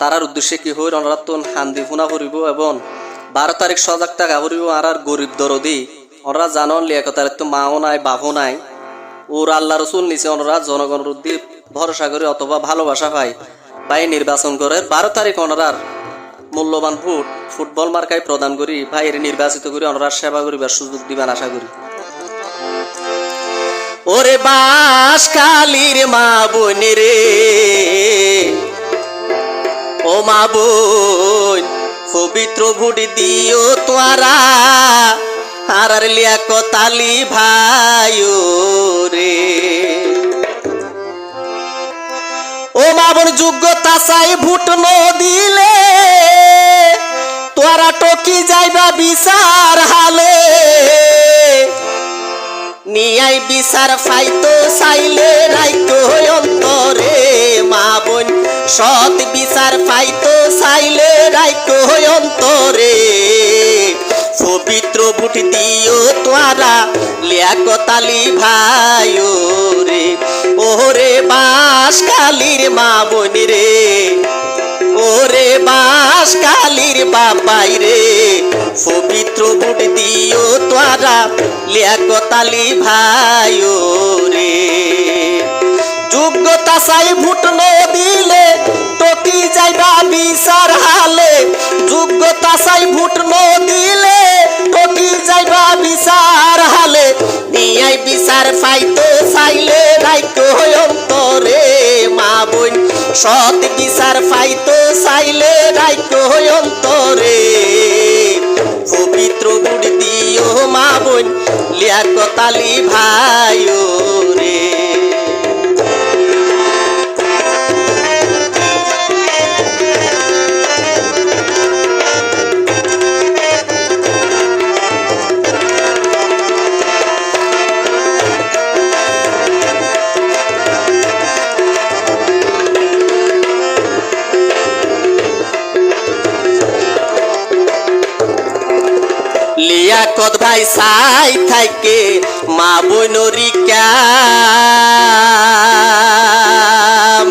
তারার উদ্দেশ্যে কি হইর ওনারা তো হান্দি ফুনা করিব এবং 12 তারিখ সজাগ টাকা করিব আর গরিব দরদি ওনারা জানন লিয়াকতার তো মাও নাই বাপও নাই ওর আল্লাহ রসুল নিচে ওনারা জনগণের উদ্দি ভরসা করে অথবা ভালোবাসা পায় ভাই নির্বাচন করে 12 তারিখ ওনারার মূল্যবান ফুটবল মার্কায় প্রদান করি ভাইয়ের নির্বাচিত করি ওনারা সেবা করিবার সুযোগ দিবেন আশা করি। ওরে বাঁশখালীর মা বোন রে ও মা বোন পবিত্র ভোট দিও তোরা আর লিয়াকত আলী ভাইও রে ও মা বোন যোগ্যতা চাই ভোট ন দিলে তোরা টকি যাইবা বিচার হালে নিয়াই বিচার ফাইতো চাইলে রাইতো অন্তরে মা বোন সৎ বিচার ফাইতো চাইলে রাইতো অন্তরে পবিত্র ভোট দিও তোরা লিয়াকত আলী ভাইও রে ওরে বাঁশখালীর মা বোন রে ওরে বাঁশখালীর বাবাই রে পবিত্র ভোট দিও তোরা লিয়াকত আলী ভাইও রে যোগ্যতা চাই ভোট ন দিলে টকি যাইবা বিচার হালে যোগ্যতা চাই ভোট ন দিলে টকি যাইবা বিচার হালে নিয়াই বিচার ফাইতো চাইলে রাইতো অন্তরে মা বোন সৎ বিচার ফাইতো চাইলে রাইতো অন্তরে পবিত্র ভোট দিও মা বোন লিয়াকত আলী ভাইও রে লিয়াকত ভাই সাই থাকে মা বোনরিকা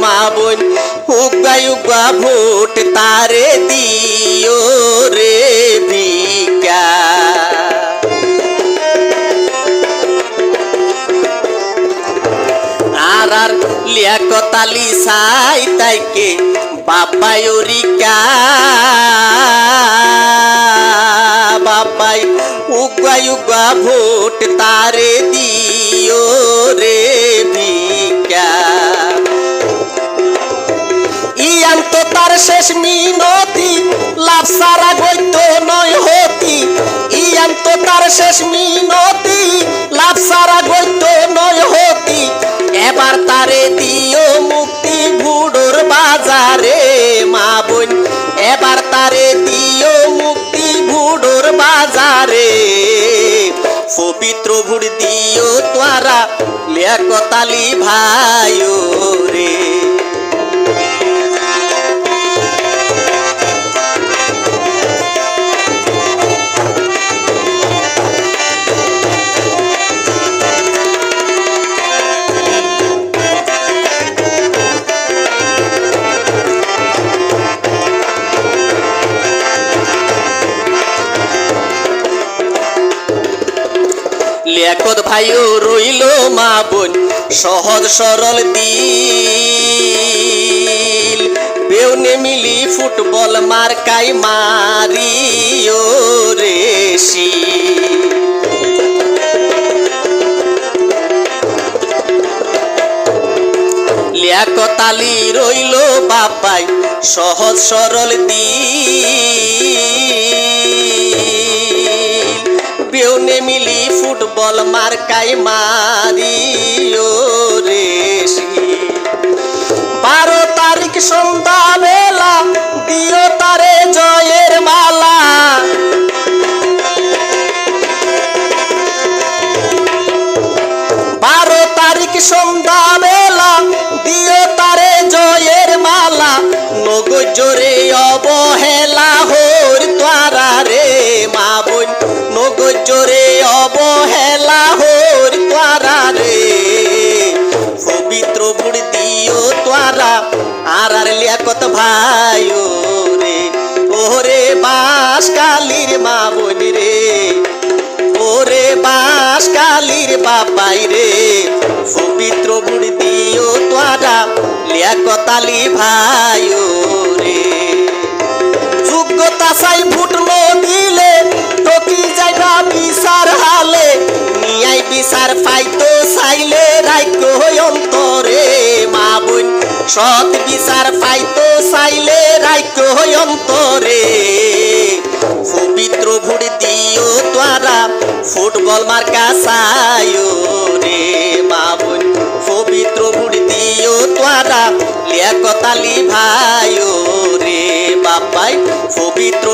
মা বোন উগা উগা ভোট তারে দিও রে ভিকা আর লিয়াকত আলী সাই থাকে বাবায়রিকা বাবাই উগা উগা ভোট তারে দিও রে ভিকা ইয়ান তো তার শেষ মিনতি লাভ সারা গইতো নয় হতি ইয়ান তো তার শেষ মিনতি লাভ সারা গইতো নয় হতি এবার তারে দিও মুক্তি বুড়োর বাজারে মা বোন এবার তারে দিও মুক্তি বুড়োর বাজারে পবিত্র ভোট দিও তোরা লিয়াকত আলী ভাইও রে লিয়াকত ভাইও রইল মা বোন সহজ সরল দিল বেউনে মিলি ফুটবল মার্কাই মারিও রেশি লিয়াকত আলী রইল বাপাই সহজ সরল দিল বেউনে মিলি ফুটবল মার্কাই মারিও রেশি 12 তারিখ সন্ধ্যা বেলা দিও তারে জয়ের মালা 12 তারিখ সন্ধ্যা বেলা দিও তারে জয়ের মালা নগর জোরে অবহেলা হোর তোরা রে মা বোন নগর জোরে অবহেলা হোর তোরা রে পবিত্র ভোট দিও তোরা আর লিয়াকত ভাই রে ওরে বাঁশখালীর মা বোন রে ওরে বাঁশখালীর বাবাই রে পবিত্র বুড়ি দিও তোরা লিয়াকত আলী ভাই রে যোগ্যতা চাই ফুটলো দিলে টকি যাইবা বিচার হালে নিয়াই বিচার পাইতো চাইলে রাজ্য অন্তরে মা বোন সৎ বিচার পাইতো চাইলে রাজ্য অন্তরে পবিত্র ভোট দিও তোরা ফুটবল মার্কা চাইও রে মা বোন পবিত্র ভোট দিও তোরা লিয়াকত আলী ভাই রে বাবাই পবিত্র